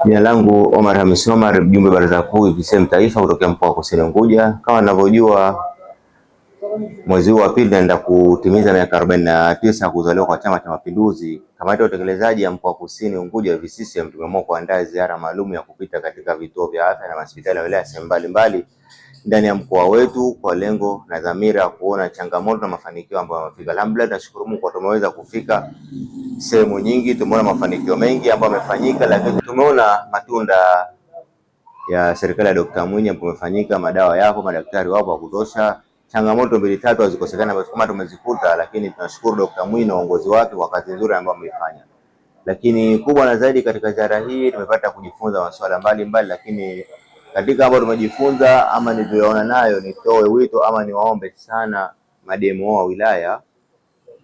Jina langu Omar Hamis Omar, mjumbe baraza kuu UVCCM taifa kutokea mkoa wa Kusini Unguja. Kama ninavyojua, mwezi huu wa pili naenda kutimiza miaka 49 kuzaliwa kwa Chama cha Mapinduzi. Kamati ya utekelezaji ya mkoa wa Kusini Unguja UVCCM tumeamua kuandaa ziara maalum ya kupita katika vituo vya afya na hospitali ya wilaya sehemu mbalimbali ndani ya mkoa wetu kwa lengo na dhamira ya kuona changamoto na mafanikio ambayo yamefika. Alhamdulillah, tunashukuru Mungu kwa tumeweza kufika sehemu nyingi, tumeona mafanikio mengi ambayo yamefanyika, lakini tumeona matunda ya serikali ya Dr. Mwinyi ambapo yamefanyika, madawa yapo, madaktari wapo wa kutosha. Changamoto mbili tatu hazikosekana kama tumezikuta, lakini tunashukuru Dr. Mwinyi na uongozi wake kwa kazi nzuri ambayo ameifanya. Lakini kubwa na zaidi katika ziara hii tumepata kujifunza masuala mbalimbali, lakini katika ambayo tumejifunza ama nilivyoona nayo, nitoe wito ama niwaombe sana mademo wa wilaya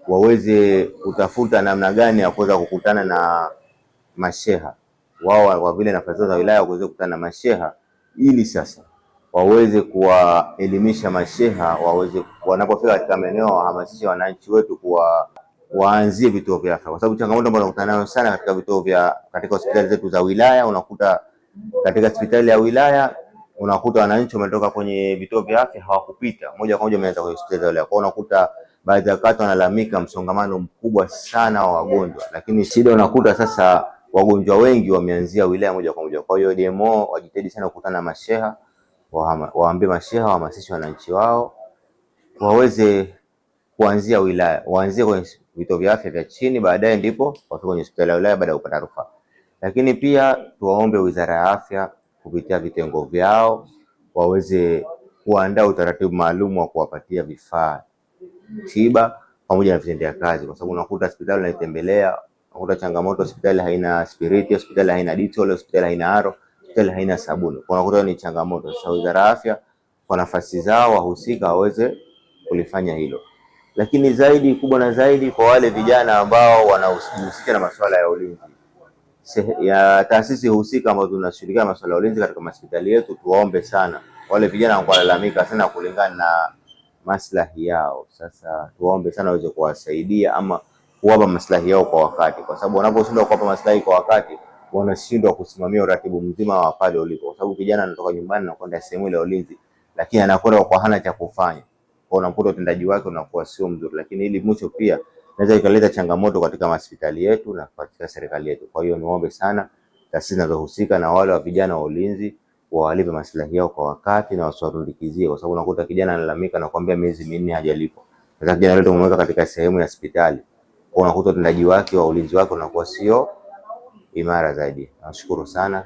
waweze kutafuta namna gani ya kuweza kukutana na masheha wao, kwa vile nafasi za wilaya waweze kukutana na masheha ili sasa waweze kuwaelimisha masheha, waweze wanapofika katika maeneo wahamasishe wananchi wetu waanzie vituo vya afya, kwa sababu changamoto ambayo tunakutana nayo sana katika vituo vya katika hospitali zetu za wilaya, unakuta katika hospitali ya wilaya unakuta wananchi wametoka kwenye vituo vya afya hawakupita moja kwa moja wameanza kwenye hospitali ya wilaya. Kwa unakuta baadhi ya kata wanalalamika msongamano mkubwa sana wa wagonjwa, lakini shida unakuta sasa wagonjwa wengi wameanzia wilaya moja kwa moja. Kwa hiyo DMO wajitahidi sana kukutana na masheha, waambie masheha wahamasishe wananchi wao waweze kuanzia wilaya, waanzie kwenye vituo vya afya vya chini, baadaye ndipo wafike kwenye hospitali ya wilaya baada ya kupata rufaa. Lakini pia tuwaombe Wizara ya Afya kupitia vitengo vyao waweze kuandaa utaratibu maalum wa kuwapatia vifaa tiba pamoja na vitendea kazi, kwa sababu unakuta hospitali unaitembelea unakuta changamoto, hospitali haina spiriti, hospitali haina Dettol, hospitali haina aro, hospitali haina sabuni. Kwa unakuta ni changamoto. Sasa Wizara ya Afya kwa nafasi zao wahusika waweze kulifanya hilo. Lakini zaidi kubwa na zaidi kwa wale vijana ambao wanahusika na masuala ya ulinzi, ya taasisi husika ambazo tunashirikiana masuala ya ulinzi katika hospitali yetu, tuwaombe sana wale vijana ambao wanalalamika sana kulingana na maslahi yao. Sasa tuwaombe sana waweze kuwasaidia ama kuwapa maslahi yao kwa wakati, kwa sababu wanaposhindwa kuwapa maslahi kwa wakati wanashindwa kusimamia uratibu mzima wa pale ulipo, kwa sababu kijana anatoka nyumbani na kwenda sehemu ile ya ulinzi, lakini anakwenda kwa hana cha kufanya, kwa unakuta utendaji wake unakuwa sio mzuri, lakini ili mwisho pia naweza ikaleta changamoto katika hospitali yetu na katika serikali yetu. Kwa hiyo niombe sana taasisi zinazohusika na wale wa vijana wa ulinzi wawalipe maslahi yao kwa wakati na wasiwarundikizie, kwa sababu unakuta kijana analalamika na kuambia miezi minne hajalipwa. Sasa kijana leo tumemweka katika sehemu ya hospitali, kwa unakuta utendaji wake wa ulinzi wake unakuwa sio imara zaidi. Nashukuru sana.